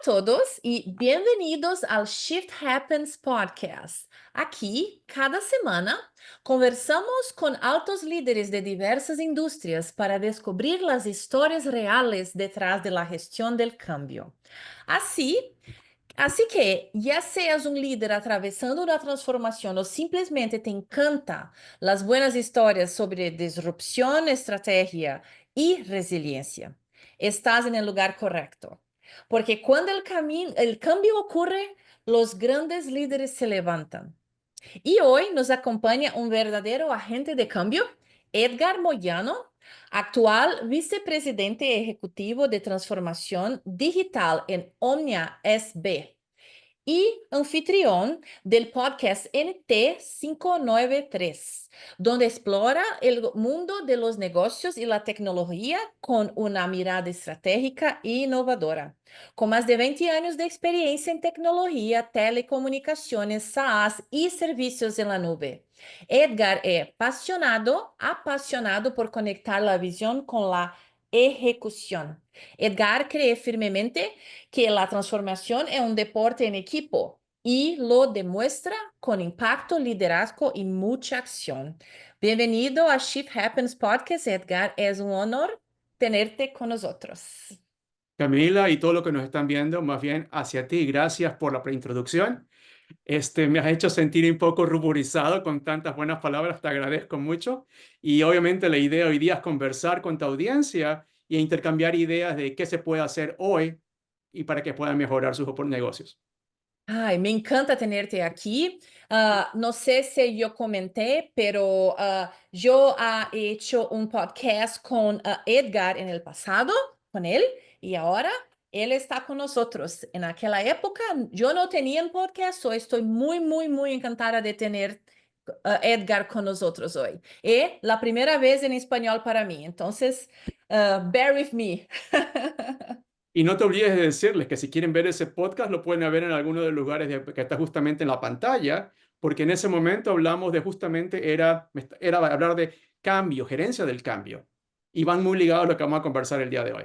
todos y bienvenidos al Shift Happens Podcast. Aquí, cada semana, conversamos con altos líderes de diversas industrias para descubrir las historias reales detrás de la gestión del cambio. Así, Así que, ya seas un líder atravesando una transformación o simplemente te encanta las buenas historias sobre disrupción, estrategia y resiliencia, estás en el lugar correcto. Porque cuando el cambio ocurre, los grandes líderes se levantan. Y hoy nos acompaña un verdadero agente de cambio, Edgar Moyano, actual vicepresidente ejecutivo de transformación digital en Omnia SB y anfitrión del podcast NT593, donde explora el mundo de los negocios y la tecnología con una mirada estratégica e innovadora. Con más de 20 años de experiencia en tecnología, telecomunicaciones, SaaS y servicios en la nube. Edgar es apasionado por conectar la visión con la ejecución. Edgar cree firmemente que la transformación es un deporte en equipo y lo demuestra con impacto, liderazgo y mucha acción. Bienvenido a Shift Happens Podcast, Edgar. Es un honor tenerte con nosotros. Camila y todo lo que nos están viendo, más bien hacia ti. Gracias por la preintroducción. Me has hecho sentir un poco ruborizado con tantas buenas palabras, te agradezco mucho. Y obviamente la idea hoy día es conversar con tu audiencia e intercambiar ideas de qué se puede hacer hoy y para que puedan mejorar sus negocios. Ay, me encanta tenerte aquí. No sé si yo comenté, pero yo he hecho un podcast con Edgar en el pasado, con él, y ahora él está con nosotros. En aquella época yo no tenía un podcast, so estoy muy encantada de tener Edgar con nosotros hoy. Es la primera vez en español para mí, entonces, bear with me. Y no te olvides de decirles que si quieren ver ese podcast, lo pueden ver en alguno de los lugares que está justamente en la pantalla, porque en ese momento hablamos de justamente, era hablar de cambio, gerencia del cambio. Y van muy ligados a lo que vamos a conversar el día de hoy.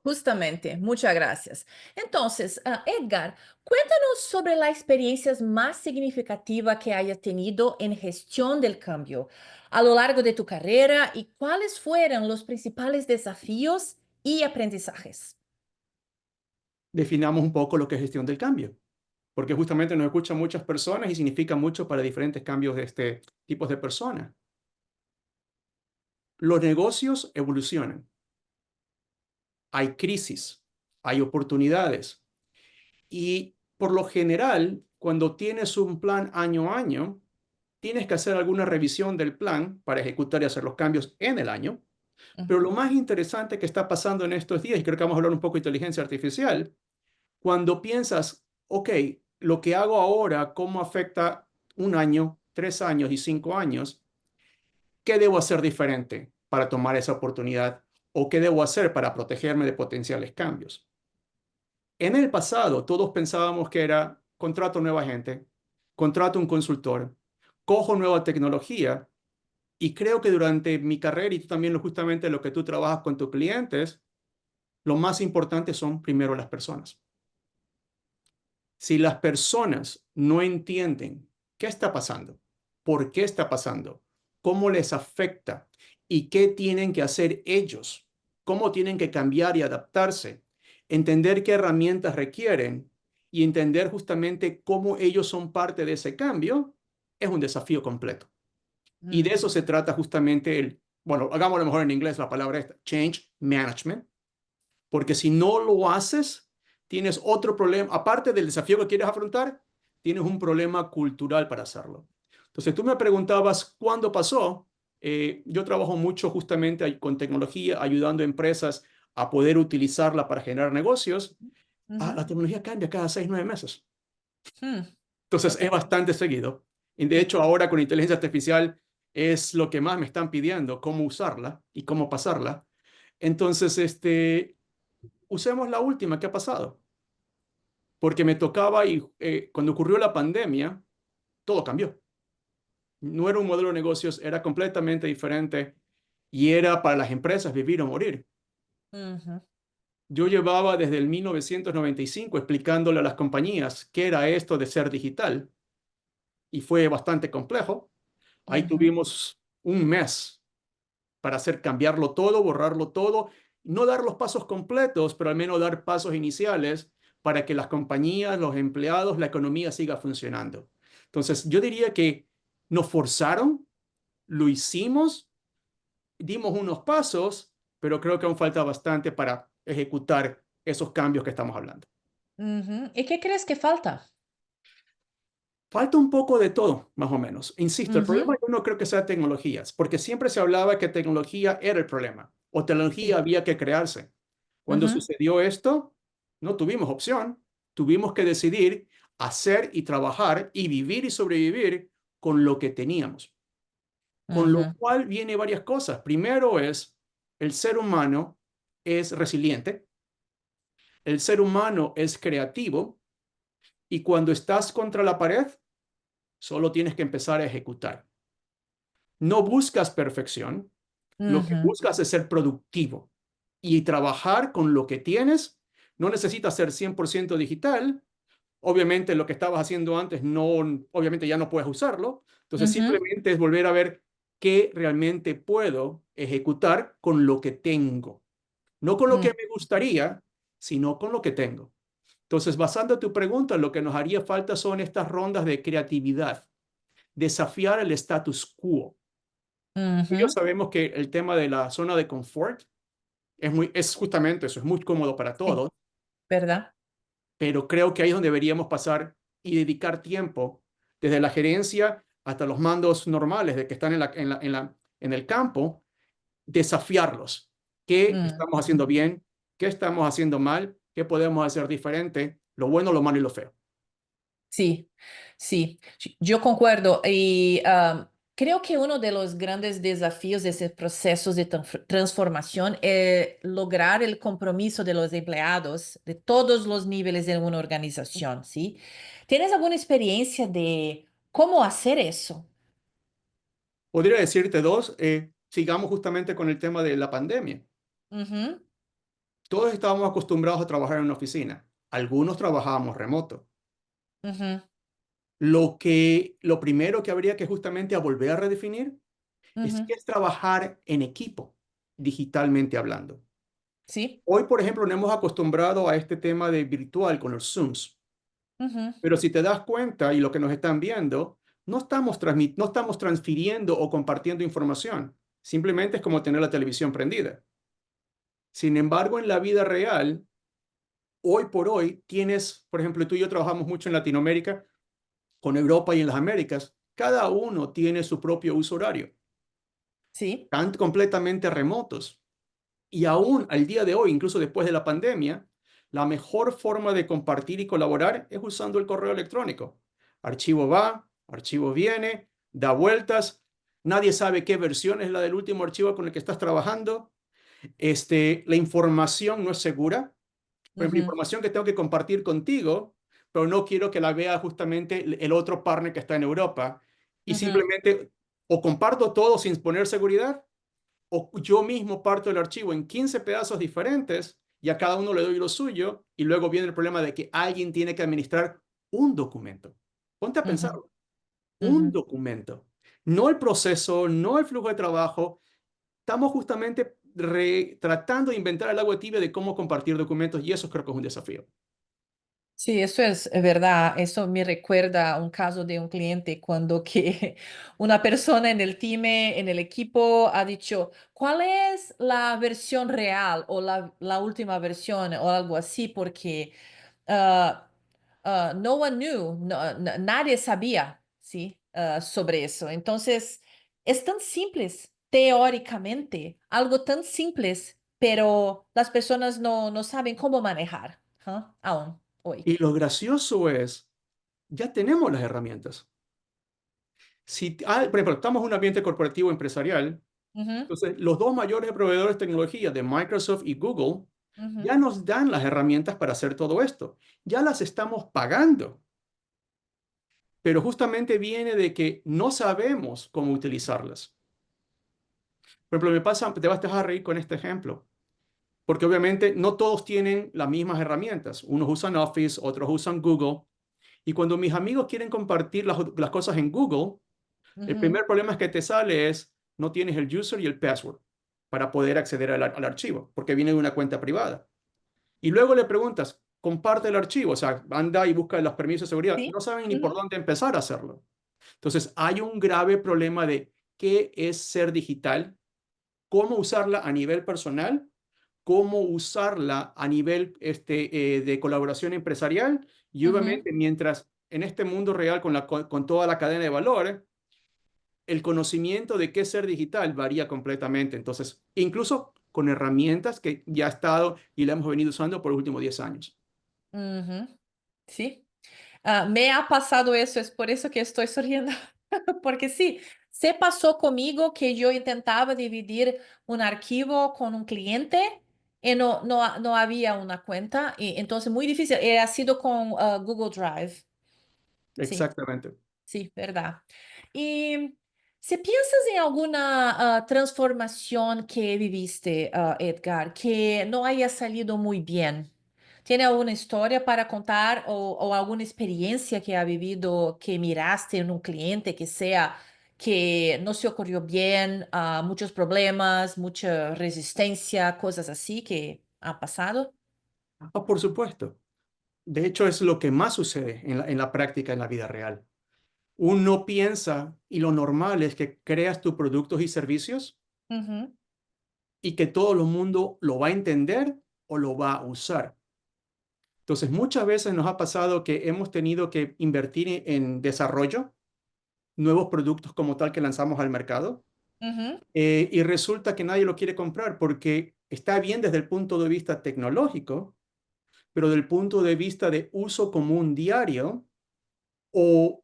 Justamente, muchas gracias. Entonces, Edgar, cuéntanos sobre la experiencia más significativa que hayas tenido en gestión del cambio a lo largo de tu carrera y cuáles fueron los principales desafíos y aprendizajes. Definamos un poco lo que es gestión del cambio, porque justamente nos escuchan muchas personas y significa mucho para diferentes cambios de este tipo de personas. Los negocios evolucionan, hay crisis, hay oportunidades y por lo general, cuando tienes un plan año a año, tienes que hacer alguna revisión del plan para ejecutar y hacer los cambios en el año. Pero lo Ujú, más interesante que está pasando en estos días, y creo que vamos a hablar un poco de inteligencia artificial, cuando piensas, ok, lo que hago ahora, ¿cómo afecta un año, 3 años y 5 años? ¿Qué debo hacer diferente para tomar esa oportunidad? ¿O qué debo hacer para protegerme de potenciales cambios? En el pasado, todos pensábamos que era contrato nueva gente, contrato un consultor, cojo nueva tecnología y creo que durante mi carrera y tú también justamente lo que tú trabajas con tus clientes, lo más importante son primero las personas. Si las personas no entienden qué está pasando, por qué está pasando, cómo les afecta y qué tienen que hacer ellos, cómo tienen que cambiar y adaptarse, entender qué herramientas requieren y entender justamente cómo ellos son parte de ese cambio, es un desafío completo. Y de eso ujú. se trata justamente bueno, hagámoslo mejor en inglés la palabra esta, change management, porque si no lo haces, tienes otro problema, aparte del desafío que quieres afrontar, tienes un problema cultural para hacerlo. Entonces, tú me preguntabas cuándo pasó. Yo trabajo mucho justamente con tecnología, ayudando a empresas a poder utilizarla para generar negocios. Ujú. La tecnología cambia cada 6, 9 meses. Hmm, Entonces, es total. bastante seguido. Y de Sí. hecho, ahora con inteligencia artificial es lo que más me están pidiendo, cómo usarla y cómo pasarla. Entonces, usemos la última que ha pasado, porque me tocaba y cuando ocurrió la pandemia, todo cambió. No era un modelo de negocios, era completamente diferente y era para las empresas vivir o morir. Ujú. Yo llevaba desde el 1995 explicándole a las compañías qué era esto de ser digital y fue bastante complejo. Ahí Uhum, tuvimos un mes para hacer cambiarlo todo, borrarlo todo, no dar los pasos completos, pero al menos dar pasos iniciales para que las compañías, los empleados, la economía siga funcionando. Entonces, yo diría que nos forzaron, lo hicimos, dimos unos pasos, pero creo que aún falta bastante para ejecutar esos cambios que estamos hablando. uhum. E que crees que falta? Falta un poco de todo, más o menos. Insisto, el problema Uhum, yo no creo que sea tecnologías, porque siempre se hablaba que tecnología era el problema o tecnología sim. había que crearse. Cuando Uhum, sucedió esto, no tuvimos opción. Tuvimos que decidir hacer y trabajar y vivir y sobrevivir con lo que teníamos. Con lo uhum, cual viene varias cosas. Primero es, el ser humano es resiliente, el ser humano es creativo y cuando estás contra la pared, solo tienes que empezar a ejecutar. No buscas perfección, lo que uhum, buscas es ser productivo y trabajar con lo que tienes. No necesitas ser 100% digital. Obviamente lo que estabas haciendo antes no, obviamente ya no puedes usarlo. Entonces uhum, simplemente es volver a ver qué realmente puedo ejecutar con lo que tengo. No con lo que hum, me gustaría, sino con lo que tengo. Entonces, basando tu pregunta, lo que nos haría falta son estas rondas de creatividad, desafiar el status quo. Tú y yo uhum. sabemos que el tema de la zona de confort es justamente eso, es muy cómodo para Sim, todos, verdade? pero creo que ahí es donde deberíamos pasar y dedicar tiempo, desde la gerencia hasta los mandos normales de que están en el campo, desafiarlos. ¿Qué estamos Uhum. haciendo bien? ¿Qué estamos haciendo mal? ¿Qué podemos hacer diferente? Lo bueno, lo malo y lo feo. Sí, sí, yo concuerdo. Y creo que uno de los grandes desafíos de ese proceso de transformación es lograr el compromiso de los empleados de todos los niveles de una organización, ¿sí? ¿Tienes alguna experiencia de cómo hacer eso? Podría decirte dos, sigamos justamente con el tema de la pandemia. Ujú, Todos estábamos acostumbrados a trabajar en una oficina. Algunos trabajábamos remoto. ujú, Lo primero que habría que justamente a volver a redefinir es ujú, qué es trabajar en equipo, digitalmente hablando. sí, Hoy, por ejemplo, nos hemos acostumbrado a este tema de virtual con los Zooms, ujú, pero si te das cuenta y lo que nos están viendo, no estamos transfiriendo o compartiendo información. Simplemente es como tener la televisión prendida. Sin embargo, en la vida real, hoy por hoy, tienes, por ejemplo, tú y yo trabajamos mucho en Latinoamérica, con Europa y en las Américas. Cada uno tiene su propio uso horario, sí, están completamente remotos. Y aún al día de hoy, incluso después de la pandemia, la mejor forma de compartir y colaborar es usando el correo electrónico. Archivo va, archivo viene, da vueltas. Nadie sabe qué versión es la del último archivo con el que estás trabajando. La información no es segura. Por ejemplo, ujú, información que tengo que compartir contigo, pero no quiero que la vea justamente el otro partner que está en Europa. Y ujú, simplemente o comparto todo sin poner seguridad, o yo mismo parto el archivo en 15 pedazos diferentes y a cada uno le doy lo suyo, y luego viene el problema de que alguien tiene que administrar un documento. Ponte a ujú, pensarlo, un ujú. documento. No el proceso, no el flujo de trabajo. Estamos justamente tratando de inventar el agua tibia de cómo compartir documentos y eso creo que es un desafío. Sí, eso es verdad. Eso me recuerda a un caso de un cliente cuando que una persona en el team, en el equipo, ha dicho, ¿cuál es la versión real o la última versión o algo así? Porque ah, no one knew, nadie sabía, ¿sí? Sobre eso. Entonces, es tan simples, teóricamente, algo tan simples, pero las personas no saben cómo manejar, ¿ah? Aún hoy. Y lo gracioso es, ya tenemos las herramientas. Por ejemplo, estamos en un ambiente corporativo empresarial. Ujú, Entonces, los dos mayores proveedores de tecnología de Microsoft y Google ujú, ya nos dan las herramientas para hacer todo esto. Ya las estamos pagando, pero justamente viene de que no sabemos cómo utilizarlas. Por ejemplo, te vas a reír con este ejemplo. porque obviamente no todos tienen las mismas herramientas. Unos usan Office, otros usan Google. Y cuando mis amigos quieren compartir las cosas en Google, el Ujú. primer problema que te sale es no tienes el user y el password para poder acceder al archivo, porque viene de una cuenta privada. Y luego le preguntas, comparte el archivo, o sea, anda y busca los permisos de seguridad. Sí. No saben ni por Ujú. dónde empezar a hacerlo. Entonces, hay un grave problema de qué es ser digital, cómo usarla a nivel personal, cómo usarla a nivel de colaboración empresarial y Ujú. obviamente mientras en este mundo real con toda la cadena de valor, el conocimiento de qué es ser digital varía completamente. Entonces, incluso con herramientas que ya ha estado y la hemos venido usando por los últimos 10 años. Ujú. Sí. Me ha pasado eso, es por eso que estoy sonriendo, porque sí, se pasó conmigo que yo intentaba dividir un archivo con un cliente y no había una cuenta, y entonces muy difícil. Ha sido con Google Drive. Sí, Exactamente. sí, verdad. Y si piensas en alguna transformación que viviste, Edgar, que no haya salido muy bien. ¿Tiene alguna historia para contar o alguna experiencia que ha vivido que miraste en un cliente que sea que no se ocurrió bien, muchos problemas, mucha resistencia, cosas así que ha pasado? Por supuesto. De hecho, es lo que más sucede en la práctica, en la vida real. Uno piensa y lo normal es que creas tus productos y servicios Ujú, y que todo el mundo lo va a entender o lo va a usar. Entonces, muchas veces nos ha pasado que hemos tenido que invertir en desarrollo, nuevos productos como tal que lanzamos al mercado, ujú, y resulta que nadie lo quiere comprar porque está bien desde el punto de vista tecnológico, pero del punto de vista de uso común diario o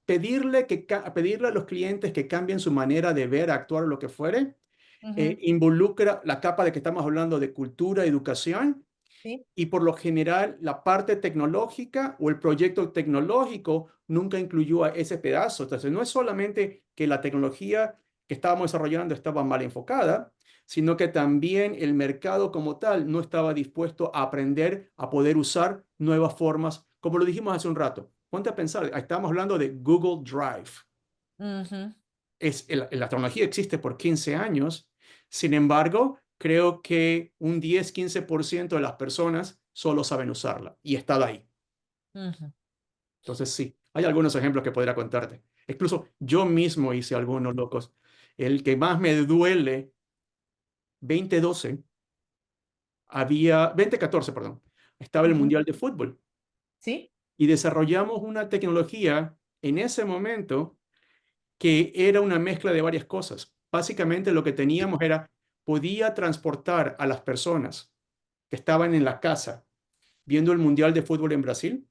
pedirle a los clientes que cambien su manera de ver, actuar o lo que fuere, ujú. involucra la capa de que estamos hablando de cultura, educación, Sí. y por lo general la parte tecnológica o el proyecto tecnológico nunca incluyó a ese pedazo. Entonces, no es solamente que la tecnología que estábamos desarrollando estaba mal enfocada, sino que también el mercado como tal no estaba dispuesto a aprender a poder usar nuevas formas, como lo dijimos hace un rato. Ponte a pensar, estamos hablando de Google Drive. Ujú, La tecnología existe por 15 años, sin embargo, creo que un 10-15% de las personas solo saben usarla y está ahí. ujú, Entonces, sí, hay algunos ejemplos que podría contarte. Incluso yo mismo hice algunos locos. El que más me duele, 2012, 2014, perdón, estaba el ujú. Mundial de Fútbol Sí. y desarrollamos una tecnología en ese momento que era una mezcla de varias cosas. Básicamente lo que teníamos era, podía transportar a las personas que estaban en la casa viendo el Mundial de Fútbol en Brasil,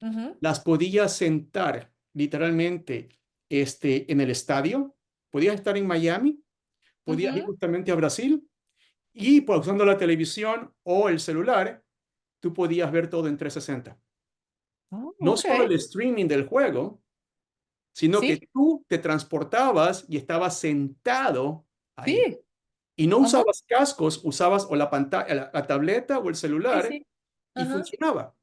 Ujú, las podía sentar literalmente en el estadio, podías estar en Miami, podías ir ujú. justamente a Brasil y pues, usando la televisión o el celular, tú podías ver todo en 360. Oh, No ok. solo el streaming del juego, sino que Sí, tú te transportabas y estabas sentado ahí. sí. Y no Ajá. usabas cascos, usabas o la pantalla, la tableta o el Sí, celular sí. y Ajá. funcionaba.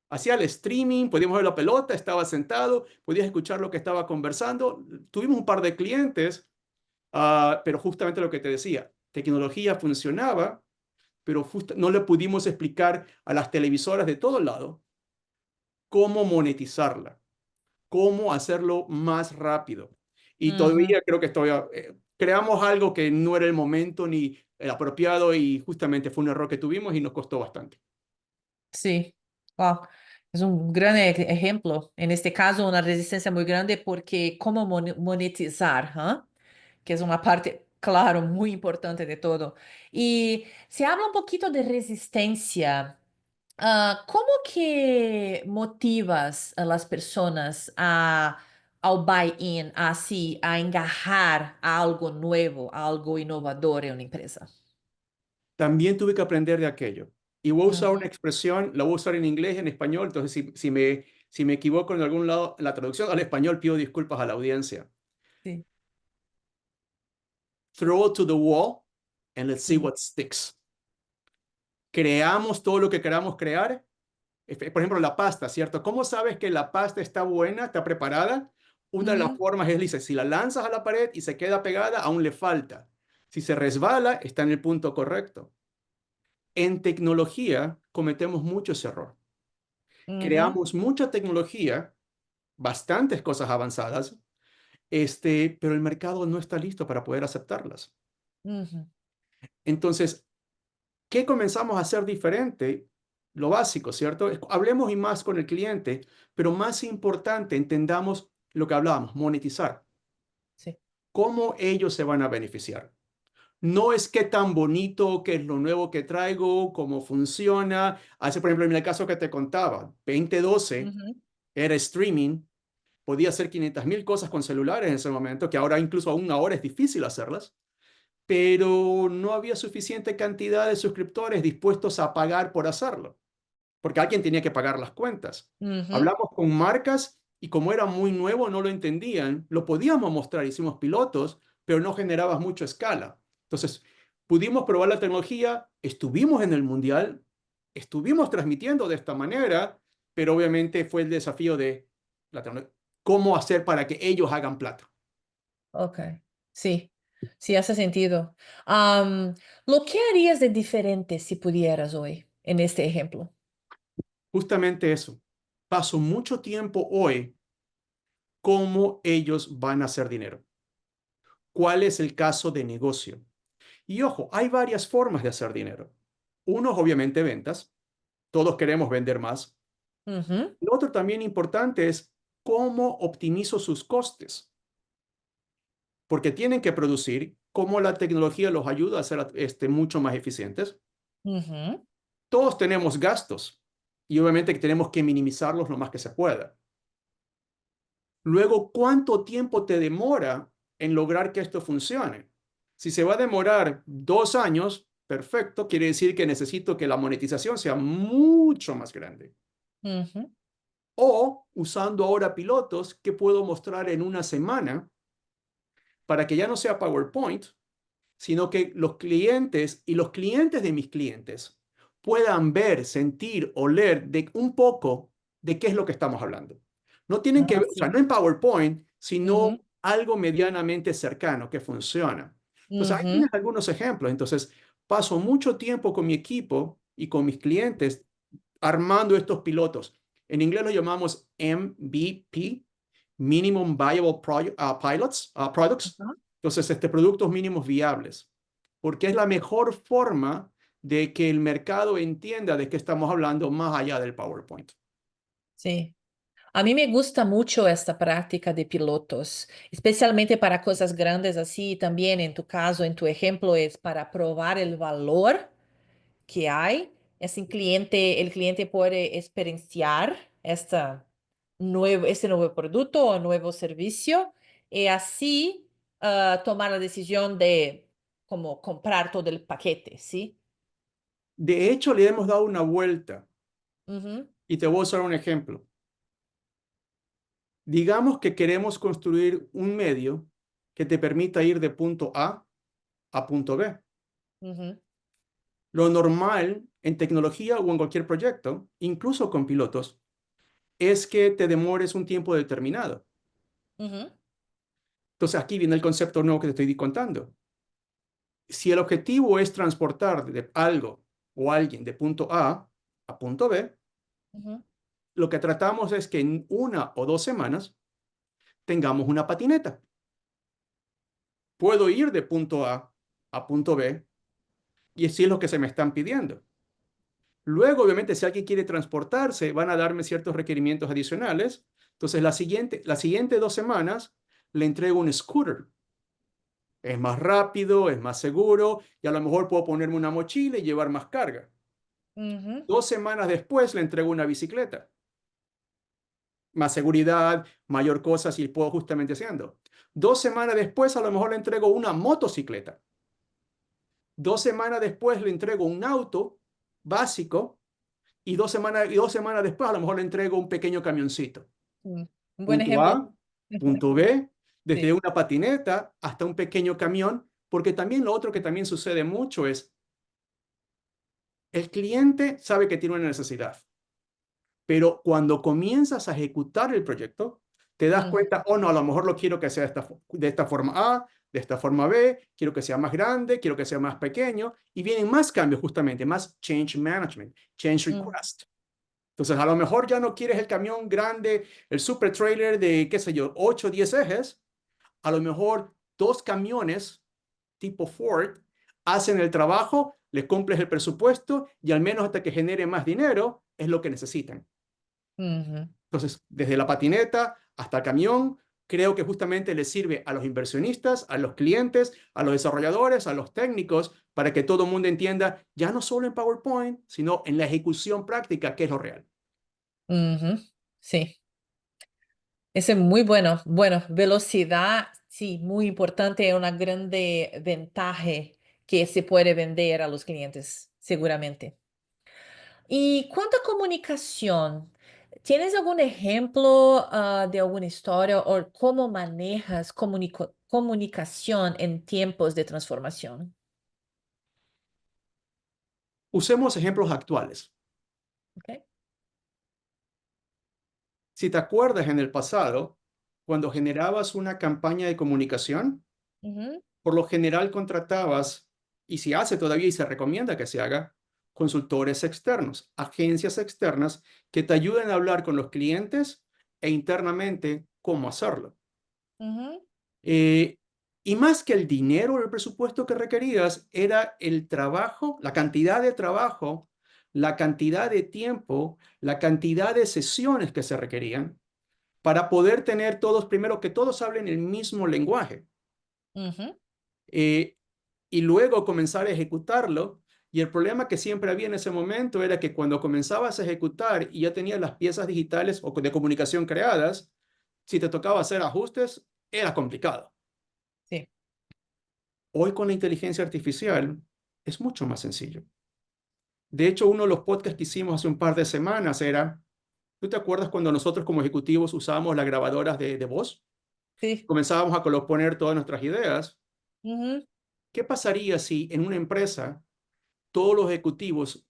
Hacía el streaming, podíamos ver la pelota, estaba sentado, podías escuchar lo que estaba conversando. Tuvimos un par de clientes, pero justamente lo que te decía, tecnología funcionaba, pero no le pudimos explicar a las televisoras de todo lado cómo monetizarla, cómo hacerlo más rápido. Y Ujú. todavía creo que creamos algo que no era el momento ni el apropiado y justamente fue un error que tuvimos y nos costó bastante. Sí. Wow. Es un gran ejemplo. En este caso, una resistencia muy grande porque cómo monetizar, ¿ah? Que es una parte, claro, muy importante de todo. Y se habla un poquito de resistencia. ¿Cómo que motivas a las personas al buy-in, así, a engajar a algo nuevo, a algo innovador en una empresa? También tuve que aprender de aquello. Y voy a usar Ujú. una expresión, la voy a usar en inglés y en español, entonces si me equivoco en algún lado en la traducción al español, pido disculpas a la audiencia. Sí, Throw it to the wall and let's see sí. what sticks. creamos todo lo que queramos crear. Por ejemplo, la pasta, ¿cierto? ¿Cómo sabes que la pasta está buena, está preparada? Una de las Ujú, formas es, dice, si la lanzas a la pared y se queda pegada, aún le falta. Si se resbala, está en el punto correcto. En tecnología cometemos mucho ese error. ujú, Creamos mucha tecnología, bastantes cosas avanzadas, pero el mercado no está listo para poder aceptarlas. ujú. Entonces, ¿qué comenzamos a hacer diferente? Lo básico, ¿cierto? Hablemos y más con el cliente, pero más importante, entendamos lo que hablábamos, monetizar. Sí. ¿Cómo ellos se van a beneficiar? No es qué tan bonito, qué es lo nuevo que traigo, cómo funciona. Hace, por ejemplo, en el caso que te contaba, 2012 Ujú, era streaming, podía hacer 500.000 cosas con celulares en ese momento, que ahora incluso aún ahora es difícil hacerlas, pero no había suficiente cantidad de suscriptores dispuestos a pagar por hacerlo, porque alguien tenía que pagar las cuentas. ujú. Hablamos con marcas y como era muy nuevo, no lo entendían, lo podíamos mostrar, hicimos pilotos, pero no generabas mucha escala. Entonces, pudimos probar la tecnología, estuvimos en el mundial, estuvimos transmitiendo de esta manera, pero obviamente fue el desafío de cómo hacer para que ellos hagan plata. Ok. Sí, sí hace sentido. ¿Lo que harías de diferente si pudieras hoy en este ejemplo? Justamente eso. Paso mucho tiempo hoy cómo ellos van a hacer dinero. ¿Cuál es el caso de negocio? Y ojo, hay varias formas de hacer dinero. Uno, obviamente, ventas. Todos queremos vender más. Ujú, Lo otro también importante es cómo optimizo sus costes, porque tienen que producir, cómo la tecnología los ayuda a ser mucho más eficientes. ujú, Todos tenemos gastos y obviamente que tenemos que minimizarlos lo más que se pueda. Luego, ¿cuánto tiempo te demora en lograr que esto funcione? Si se va a demorar 2 años, perfecto, quiere decir que necesito que la monetización sea mucho más grande. ujú, O usando ahora pilotos que puedo mostrar en una semana para que ya no sea PowerPoint, sino que los clientes y los clientes de mis clientes puedan ver, sentir, oler de un poco de qué es lo que estamos hablando. No tienen que Ah, ver, o sea, sí. no en PowerPoint, sino Ujú, algo medianamente cercano que funciona. Entonces, ahí ujú, tienes algunos ejemplos. Entonces, paso mucho tiempo con mi equipo y con mis clientes armando estos pilotos. En inglés lo llamamos MVP, Minimum Viable Products. ajá. Entonces, productos mínimos viables, porque es la mejor forma de que el mercado entienda de qué estamos hablando más allá del PowerPoint. Sí. A mí me gusta mucho esta práctica de pilotos, especialmente para cosas grandes así. También en tu caso, en tu ejemplo, es para probar el valor que hay. El cliente puede experienciar este nuevo producto o nuevo servicio y así tomar la decisión de como comprar todo el paquete, ¿sí? De hecho, le hemos dado una vuelta Ujú, y te voy a usar un ejemplo. Digamos que queremos construir un medio que te permita ir de punto A punto B. ujú, Lo normal en tecnología o en cualquier proyecto, incluso con pilotos, es que te demores un tiempo determinado. ujú, Entonces aquí viene el concepto nuevo que te estoy contando. Si el objetivo es transportar algo o alguien de punto A punto B, ujú, lo que tratamos es que en 1 o 2 semanas tengamos una patineta. Puedo ir de punto A punto B y así es lo que se me están pidiendo. Luego, obviamente, si alguien quiere transportarse, van a darme ciertos requerimientos adicionales. Entonces, las siguientes 2 semanas le entrego un scooter. Es más rápido, es más seguro y a lo mejor puedo ponerme una mochila y llevar más carga. ujú, 2 semanas después le entrego una bicicleta. Más seguridad, mayor cosas y puedo justamente haciendo. 2 semanas después a lo mejor le entrego una motocicleta. 2 semanas después le entrego un auto básico y 2 semanas después a lo mejor le entrego un pequeño camioncito. mm. Un buen Punto ejemplo. A, punto B, desde Sí. una patineta hasta un pequeño camión, porque también lo otro que también sucede mucho es El cliente sabe que tiene una necesidad, pero cuando comienzas a ejecutar el proyecto, te das Ujú, cuenta, oh no, a lo mejor lo quiero que sea de esta forma A, de esta forma B, quiero que sea más grande, quiero que sea más pequeño, y vienen más cambios justamente, más change management, change ujú, request. Entonces, a lo mejor ya no quieres el camión grande, el super trailer de, qué sé yo, 8 o 10 ejes, a lo mejor dos camiones tipo Ford hacen el trabajo, les cumples el presupuesto y al menos hasta que genere más dinero es lo que necesitan. ujú. Entonces, desde la patineta hasta el camión, creo que justamente le sirve a los inversionistas, a los clientes, a los desarrolladores, a los técnicos, para que todo el mundo entienda, ya no solo en PowerPoint, sino en la ejecución práctica, que es lo real. Ujú, sí, ese es muy bueno. Bueno, velocidad, sí, muy importante, es una grande ventaja que se puede vender a los clientes, seguramente. Y cuánto a comunicación, ¿tienes algún ejemplo de alguna historia o cómo manejas comunicación en tiempos de transformación? Usemos ejemplos actuales. Okay. Si te acuerdas en el pasado, cuando generabas una campaña de comunicación, Ujú, por lo general contratabas, y se hace todavía y se recomienda que se haga, consultores externos, agencias externas que te ayuden a hablar con los clientes e internamente cómo hacerlo. ujú, Eh, y más que el dinero o el presupuesto que requerías, era el trabajo, la cantidad de trabajo, la cantidad de tiempo, la cantidad de sesiones que se requerían para poder tener todos, primero que todos hablen el mismo lenguaje. ujú, eh, y luego comenzar a ejecutarlo. Y el problema que siempre había en ese momento era que cuando comenzabas a ejecutar y ya tenías las piezas digitales o de comunicación creadas, si te tocaba hacer ajustes, era complicado. sí, Hoy con la inteligencia artificial es mucho más sencillo. De hecho, uno de los podcasts que hicimos hace un par de semanas era, ¿tú te acuerdas cuando nosotros como ejecutivos usábamos las grabadoras de voz? sí. Comenzábamos a poner todas nuestras ideas. Ujú, ¿Qué pasaría si en una empresa todos los ejecutivos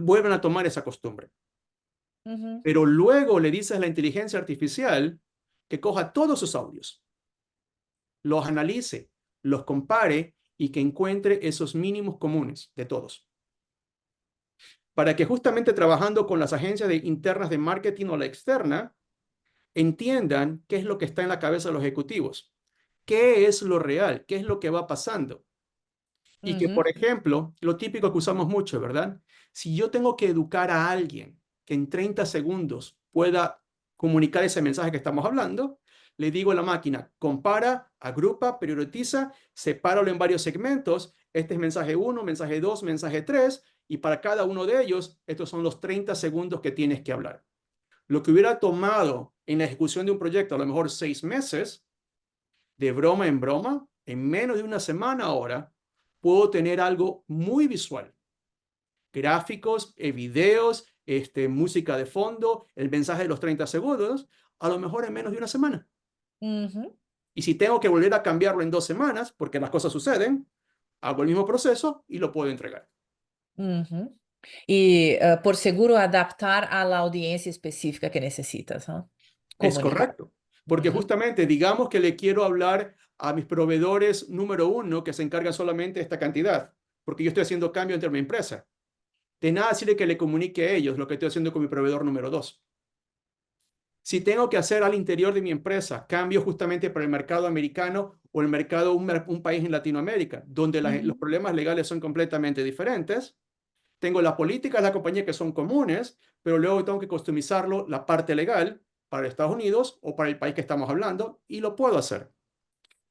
vuelven a tomar esa costumbre? ujú, Pero luego le dices a la inteligencia artificial que coja todos sus audios, los analice, los compare y que encuentre esos mínimos comunes de todos. Para que justamente trabajando con las agencias internas de marketing o la externa, entiendan qué es lo que está en la cabeza de los ejecutivos, qué es lo real, qué es lo que va pasando. Y que, ujú, por ejemplo, lo típico que usamos mucho, ¿verdad? Si yo tengo que educar a alguien que en 30 segundos pueda comunicar ese mensaje que estamos hablando, le digo a la máquina, compara, agrupa, prioritiza, sepáralo en varios segmentos. Este es mensaje uno, mensaje 2, mensaje 3, y para cada uno de ellos, estos son los 30 segundos que tienes que hablar. Lo que hubiera tomado en la ejecución de un proyecto a lo mejor 6 meses, de broma en broma, en menos de una semana ahora, puedo tener algo muy visual. Gráficos, videos, música de fondo, el mensaje de los 30 segundos, a lo mejor en menos de una semana. ujú, Y si tengo que volver a cambiarlo en 2 semanas, porque las cosas suceden, hago el mismo proceso y lo puedo entregar. ujú. Y por seguro adaptar a la audiencia específica que necesitas, ¿no? Es Comunicar. correcto, porque Ujú, justamente digamos que le quiero hablar a mis proveedores número uno que se encargan solamente de esta cantidad, porque yo estoy haciendo cambio entre mi empresa. De nada sirve que le comunique a ellos lo que estoy haciendo con mi proveedor número dos. Si tengo que hacer al interior de mi empresa cambios justamente para el mercado americano o el mercado, un país en Latinoamérica, donde los ujú, problemas legales son completamente diferentes, tengo las políticas de la compañía que son comunes, pero luego tengo que customizarlo, la parte legal, para Estados Unidos o para el país que estamos hablando, y lo puedo hacer.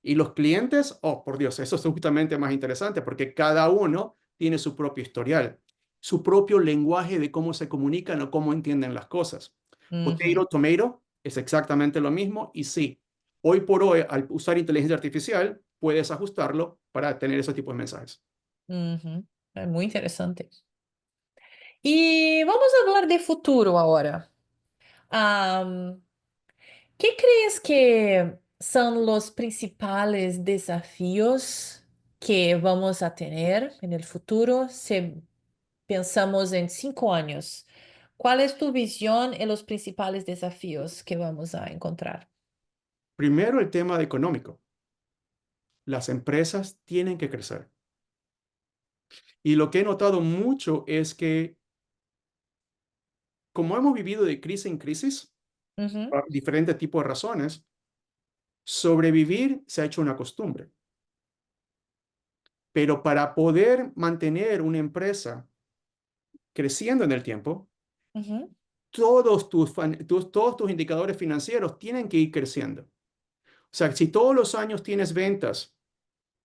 Y los clientes, oh, por Dios, eso es justamente más interesante porque cada uno tiene su propio historial, su propio lenguaje de cómo se comunican o cómo entienden las cosas. ujú, Potato, tomato es exactamente lo mismo y sí, hoy por hoy, al usar inteligencia artificial, puedes ajustarlo para tener ese tipo de mensajes. ujú. Es muy interesante. Y vamos a hablar de futuro ahora. Am, ¿Qué crees que son los principales desafíos que vamos a tener en el futuro? pensamos en 5 años, ¿cuál es tu visión y los principales desafíos que vamos a encontrar? Primero, el tema económico. Las empresas tienen que crecer. Y lo que he notado mucho es que como hemos vivido de crisis en crisis, Ujú, por diferentes tipos de razones, sobrevivir se ha hecho una costumbre. Pero para poder mantener una empresa creciendo en el tiempo, ujú, todos tus indicadores financieros tienen que ir creciendo. O sea, si todos los años tienes ventas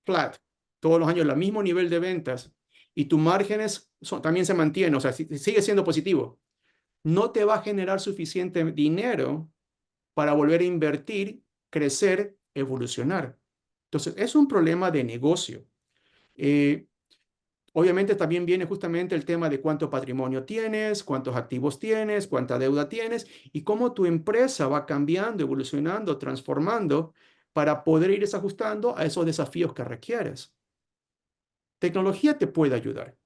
flat, todos los años el mismo nivel de ventas y tus márgenes también se mantienen, o sea, si sigue siendo positivo, no te va a generar suficiente dinero para volver a invertir, crecer, evolucionar. Entonces, es un problema de negocio. Eh, Obviamente también viene justamente el tema de cuánto patrimonio tienes, cuántos activos tienes, cuánta deuda tienes y cómo tu empresa va cambiando, evolucionando, transformando para poder ir ajustando a esos desafíos que requieres. Tecnología te puede ayudar,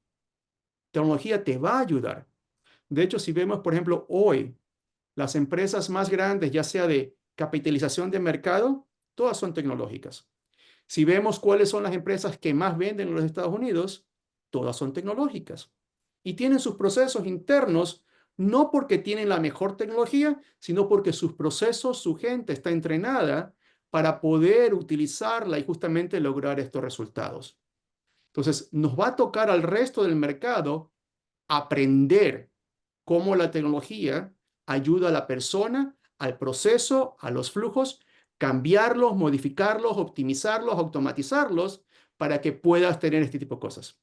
tecnología te va a ayudar. De hecho, si vemos, por ejemplo, hoy las empresas más grandes, ya sea de capitalización de mercado, todas son tecnológicas. Si vemos cuáles son las empresas que más venden en los Estados Unidos, todas son tecnológicas. Y tienen sus procesos internos, no porque tienen la mejor tecnología, sino porque sus procesos, su gente está entrenada para poder utilizarla y justamente lograr estos resultados. Entonces, nos va a tocar al resto del mercado aprender cómo la tecnología ayuda a la persona, al proceso, a los flujos, cambiarlos, modificarlos, optimizarlos, automatizarlos para que puedas tener este tipo de cosas.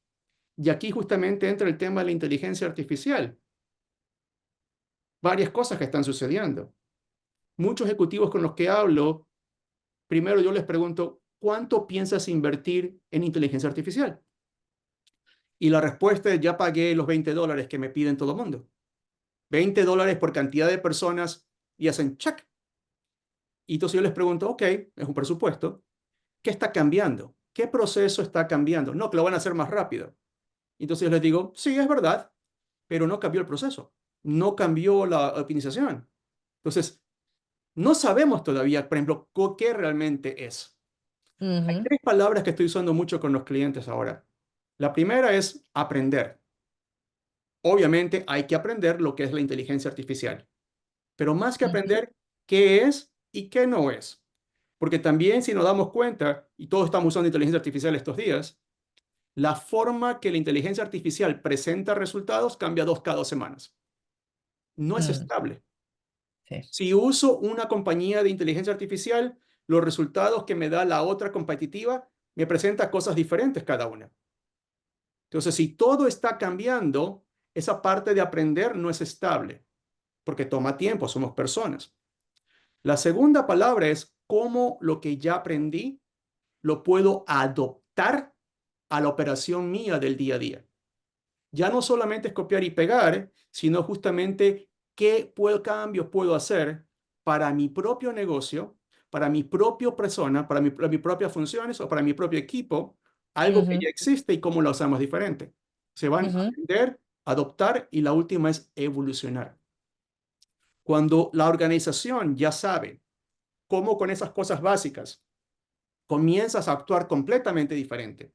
Y aquí justamente entra el tema de la inteligencia artificial. Varias cosas que están sucediendo. Muchos ejecutivos con los que hablo, primero yo les pregunto, ¿cuánto piensas invertir en inteligencia artificial? Y la respuesta es, ya pagué los $20 que me piden todo el mundo. $20 por cantidad de personas y hacen check. Y entonces yo les pregunto, ok, es un presupuesto, ¿qué está cambiando? ¿Qué proceso está cambiando? No, que lo van a hacer más rápido. Entonces yo les digo, sí, es verdad, pero no cambió el proceso, no cambió la optimización. Entonces, no sabemos todavía, por ejemplo, qué realmente es. Hay ujú, tres palabras que estoy usando mucho con los clientes ahora. La primera es aprender. Obviamente hay que aprender lo que es la inteligencia artificial, pero más que ujú, aprender qué es y qué no es. Porque también si nos damos cuenta, y todos estamos usando inteligencia artificial estos días, la forma que la inteligencia artificial presenta resultados cambia cada 2 semanas. No es mm, estable. sí. Si uso una compañía de inteligencia artificial, los resultados que me da la otra competitiva me presenta cosas diferentes cada una. Entonces, si todo está cambiando, esa parte de aprender no es estable, porque toma tiempo, somos personas. La segunda palabra es cómo lo que ya aprendí lo puedo adoptar a la operación mía del día a día. Ya no solamente es copiar y pegar, sino justamente cambios puedo hacer para mi propio negocio, para mi propia persona, para mis propias funciones o para mi propio equipo, algo que Ujú, ya existe y cómo lo usamos diferente. Se van a ujú, aprender, adoptar y la última es evolucionar. Cuando la organización ya sabe cómo con esas cosas básicas comienzas a actuar completamente diferente.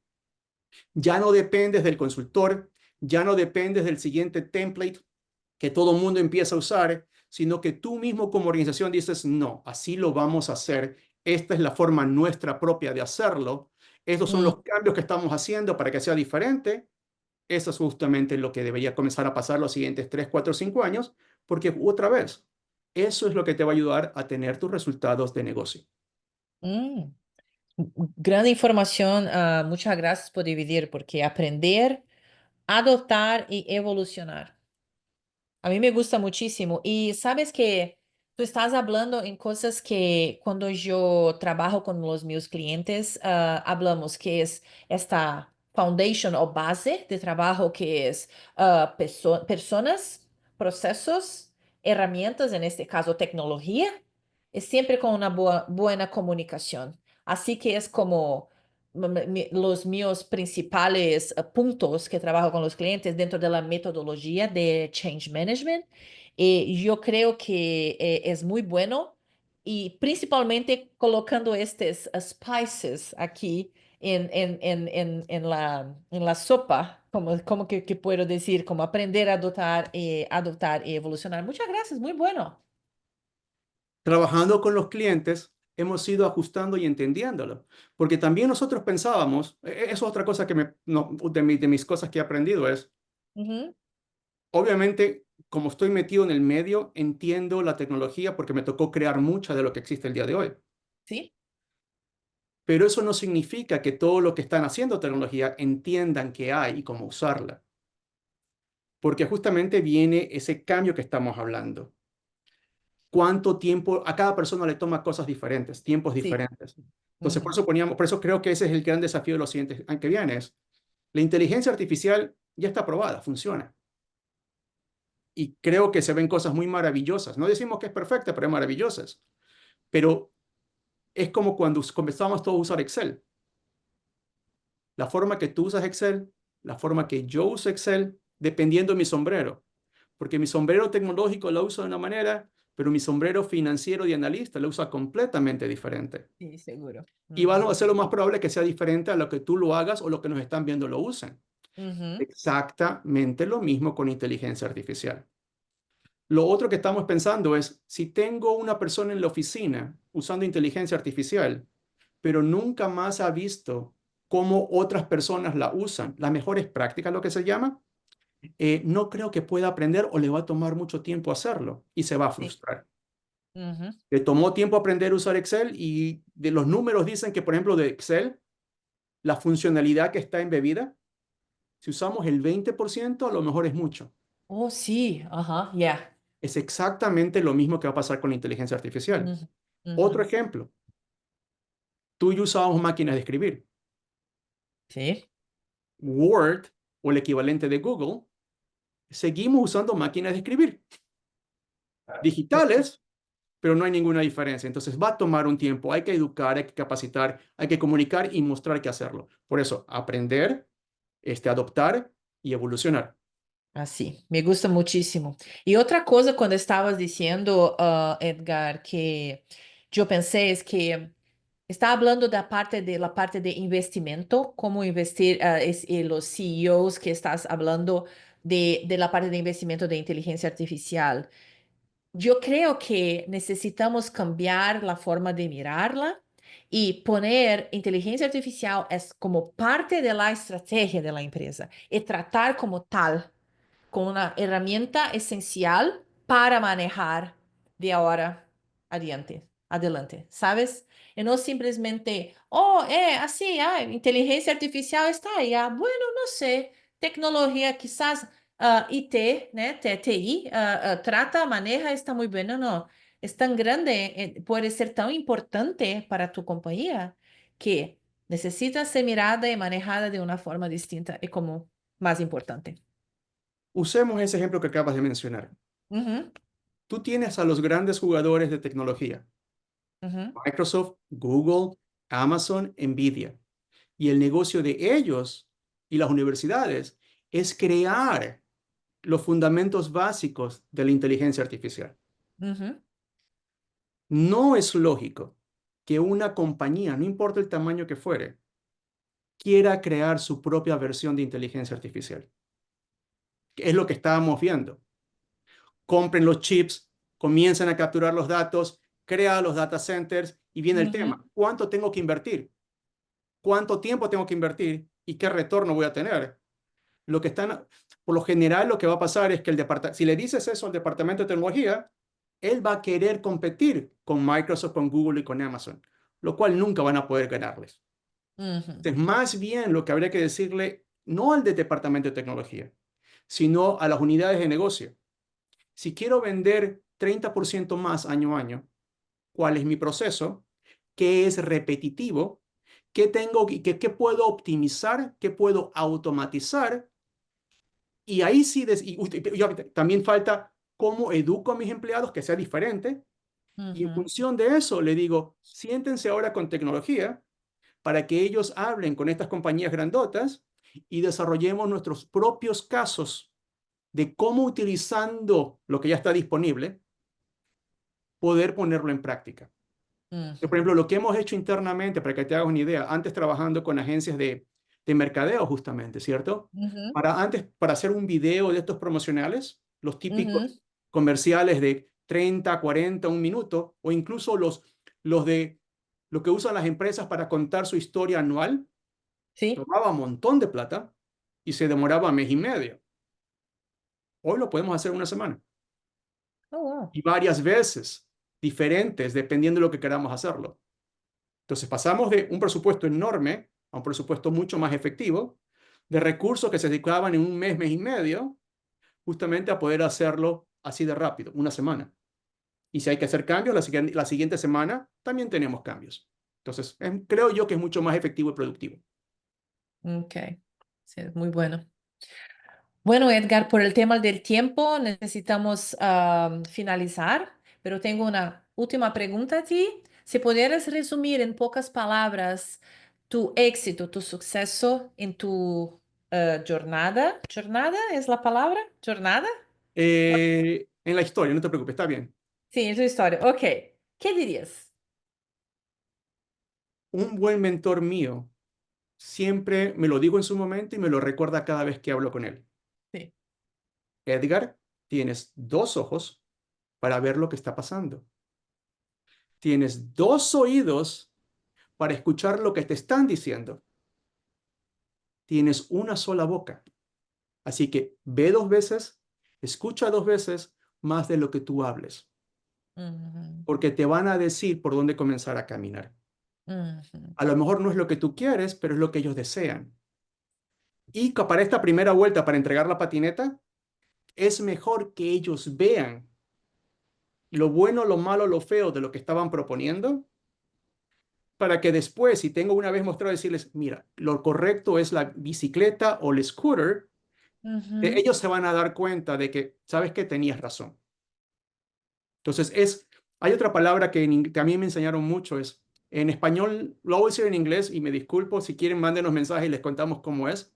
Ya no dependes del consultor, ya no dependes del siguiente template que todo el mundo empieza a usar, sino que tú mismo como organización dices, no, así lo vamos a hacer, esta es la forma nuestra propia de hacerlo, estos son mm, los cambios que estamos haciendo para que sea diferente, eso es justamente lo que debería comenzar a pasar los siguientes 3, 4, 5 años, porque otra vez, eso es lo que te va a ayudar a tener tus resultados de negocio. mm. Grande información, muchas gracias por dividir, porque aprender, adoptar y evolucionar. A mí me gusta muchísimo. Y sabes que tú estás hablando en cosas que cuando yo trabajo con los mis clientes, hablamos que es esta foundation o base de trabajo que es personas, procesos, herramientas, en este caso tecnología, es siempre con una buena comunicación. Así que es como los míos principales puntos que trabajo con los clientes dentro de la metodología de Change Management. Yo creo que es muy bueno y principalmente colocando estos spices aquí en la sopa, como que puedo decir, como aprender a adoptar y evolucionar. Muchas gracias, muy bueno. Trabajando con los clientes, hemos ido ajustando y entendiéndolo. Porque también nosotros pensábamos, eso es otra cosa que no, de mis cosas que he aprendido es, Ujú. obviamente, como estoy metido en el medio, entiendo la tecnología porque me tocó crear mucha de lo que existe el día de hoy. ¿Sí? Pero eso no significa que todo lo que están haciendo tecnología entiendan qué hay y cómo usarla. Porque justamente viene ese cambio que estamos hablando. ¿Cuánto tiempo a cada persona le toma cosas diferentes, tiempos Sí. diferentes? Entonces, Ujú. por eso creo que ese es el gran desafío de los siguientes años que vienes. La inteligencia artificial ya está probada, funciona. Y creo que se ven cosas muy maravillosas. No decimos que es perfecta, pero es maravillosas. Pero es como cuando comenzamos todos a usar Excel. La forma que tú usas Excel, la forma que yo uso Excel, dependiendo de mi sombrero. Porque mi sombrero tecnológico lo uso de una manera, pero mi sombrero financiero de analista lo usa completamente diferente. Sí, seguro. Y va a Ujú. ser lo más probable que sea diferente a lo que tú lo hagas o lo que nos están viendo lo usen. Ujú. Exactamente lo mismo con inteligencia artificial. Lo otro que estamos pensando es, si tengo una persona en la oficina usando inteligencia artificial, pero nunca más ha visto cómo otras personas la usan, las mejores prácticas, lo que se llama, no creo que pueda aprender o le va a tomar mucho tiempo hacerlo y se va a Sí. frustrar. Ujú. Le tomó tiempo aprender a usar Excel y de los números dicen que, por ejemplo, de Excel, la funcionalidad que está embebida, si usamos el 20%, a lo mejor es mucho. Oh, sí, ajá, ya. Es exactamente lo mismo que va a pasar con la inteligencia artificial. Ujú. Otro Ujú. ejemplo, tú y yo usábamos máquinas de escribir. Sí. Word o el equivalente de Google, seguimos usando máquinas de escribir Este, digitales, pero no hay ninguna diferencia. Entonces va a tomar un tiempo, hay que educar, hay que capacitar, hay que comunicar y mostrar que hacerlo. Por eso, aprender, adoptar y evolucionar. así, me gusta muchísimo. Y otra cosa cuando estabas diciendo, Edgar, que yo pensé es que está hablando de la parte de investimento, cómo investir, y los CEOs que estás hablando de la parte de investimento de inteligencia artificial. Yo creo que necesitamos cambiar la forma de mirarla y poner inteligencia artificial es como parte de la estrategia de la empresa y tratar como tal, como una herramienta esencial para manejar de ahora adelante, ¿sabes? Y no simplemente, oh, así, inteligencia artificial está ahí, bueno, no sé, tecnología quizás IT, né, TI, trata, maneja, está muy bueno, no, es tan grande, puede ser tan importante para tu compañía que necesita ser mirada y manejada de una forma distinta y como más importante. Usemos ese ejemplo que acabas de mencionar. Ujú. Tú tienes a los grandes jugadores de tecnología, Ujú. Microsoft, Google, Amazon, Nvidia. Y el negocio de ellos y las universidades es crear los fundamentos básicos de la inteligencia artificial. Ujú. No es lógico que una compañía, no importa el tamaño que fuere, quiera crear su propia versión de inteligencia artificial. Es lo que estábamos viendo. Compren los chips, comiencen a capturar los datos, crea los data centers y viene el Ujú. tema. ¿Cuánto tengo que invertir? ¿Cuánto tiempo tengo que invertir? ¿Y qué retorno voy a tener? Lo que están, por lo general, lo que va a pasar es que si le dices eso al departamento de tecnología, él va a querer competir con Microsoft, con Google y con Amazon, lo cual nunca van a poder ganarles. Ujú. Entonces, más bien lo que habría que decirle, no al de departamento de tecnología, sino a las unidades de negocio. Si quiero vender 30% más año a año, ¿cuál es mi proceso? ¿Qué es repetitivo? ¿Qué tengo, qué puedo optimizar? ¿Qué puedo automatizar? Y ahí sí, también falta cómo educo a mis empleados que sea diferente. Y en Ujú. función de eso, le digo, siéntense ahora con tecnología, para que ellos hablen con estas compañías grandotas y desarrollemos nuestros propios casos de cómo utilizando lo que ya está disponible, poder ponerlo en práctica. Por ejemplo, lo que hemos hecho internamente, para que te hagas una idea, antes trabajando con agencias de mercadeo justamente, ¿cierto? Uhum, Para hacer un video de estos promocionales, los típicos uhum, comerciales de 30, 40, un minuto, o incluso los de lo que usan las empresas para contar su historia anual, sim. tomaba un montón de plata y se demoraba mes y medio. Hoy lo podemos hacer en una semana Oh, wow. y varias veces diferentes, dependiendo de lo que queramos hacerlo. Entonces pasamos de un presupuesto enorme a un presupuesto mucho más efectivo, de recursos que se dedicaban en un mes, mes y medio, justamente a poder hacerlo así de rápido, una semana. Y si hay que hacer cambios, la siguiente semana también tenemos cambios. Entonces, creo yo que es mucho más efectivo y productivo. Ok, sí, muy bueno. Bueno, Edgar, por el tema del tiempo necesitamos finalizar, pero tengo una última pregunta a ti. Si pudieras resumir en pocas palabras tu éxito, tu suceso en tu jornada. ¿Jornada es la palabra? ¿Jornada? En la historia, no te preocupes, está bien. Sí, en tu historia. Ok. ¿Qué dirías? Un buen mentor mío siempre me lo digo en su momento y me lo recuerda cada vez que hablo con él. Sí. Edgar, tienes dos ojos para ver lo que está pasando. Tienes dos oídos para escuchar lo que te están diciendo. Tienes una sola boca. Así que ve dos veces, escucha dos veces más de lo que tú hables, Uhum, porque te van a decir por dónde comenzar a caminar. uhum, A lo mejor no es lo que tú quieres, pero es lo que ellos desean. Y para esta primera vuelta, para entregar la patineta, es mejor que ellos vean lo bueno, lo malo, lo feo de lo que estaban proponiendo, para que después, si tengo una vez mostrado, decirles, mira, lo correcto es la bicicleta o el scooter, uhum, ellos se van a dar cuenta de que, sabes que tenías razón. Entonces, hay otra palabra que a mí me enseñaron mucho, es, en español, lo voy a decir en inglés y me disculpo, si quieren mándenos mensajes y les contamos cómo es.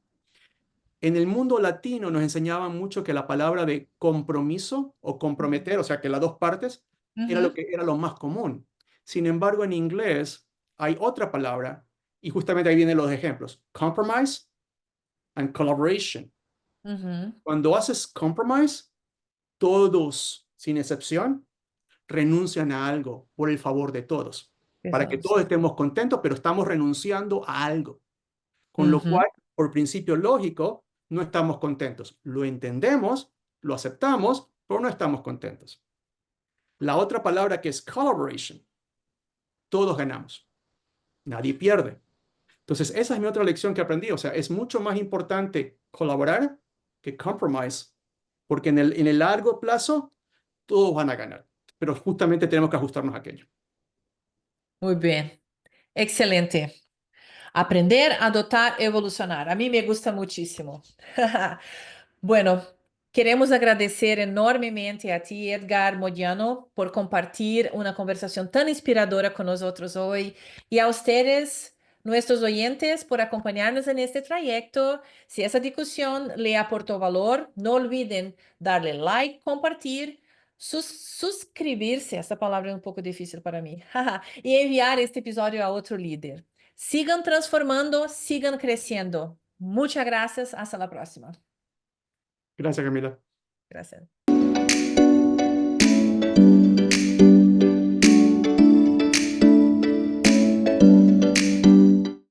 En el mundo latino nos enseñaban mucho que la palabra de compromiso o comprometer, o sea, que las dos partes, era lo uhum, que era lo más común. Sin embargo, en inglés hay otra palabra y justamente ahí vienen los ejemplos. Compromise and collaboration. uhum. Cuando haces compromise, todos, sin excepción, renuncian a algo por el favor de todos, para que Exato. todos estemos contentos, pero estamos renunciando a algo, con lo Uhum, cual, por principio lógico, no estamos contentos. Lo entendemos, lo aceptamos, pero no estamos contentos. La otra palabra que es collaboration, todos ganamos, nadie pierde. Entonces, esa es mi otra lección que aprendí, o sea, es mucho más importante colaborar que compromise, porque en el largo plazo todos van a ganar, pero justamente tenemos que ajustarnos a aquello. muy bien. Excelente. Aprender, adotar, evolucionar. A mí me gusta muchísimo. Bueno, queremos agradecer enormemente a ti, Edgar Modiano, por compartir una conversación tan inspiradora con nosotros hoy y a ustedes, nuestros oyentes, por acompañarnos en este trayecto. Si esa discusión le aportó valor, no olviden darle like, compartir, suscribirse, essa palavra é um pouco difícil para mim, e enviar este episódio a outro líder. Sigan transformando, sigan creciendo. Muchas gracias. Hasta la próxima. Gracias, Camila. Gracias.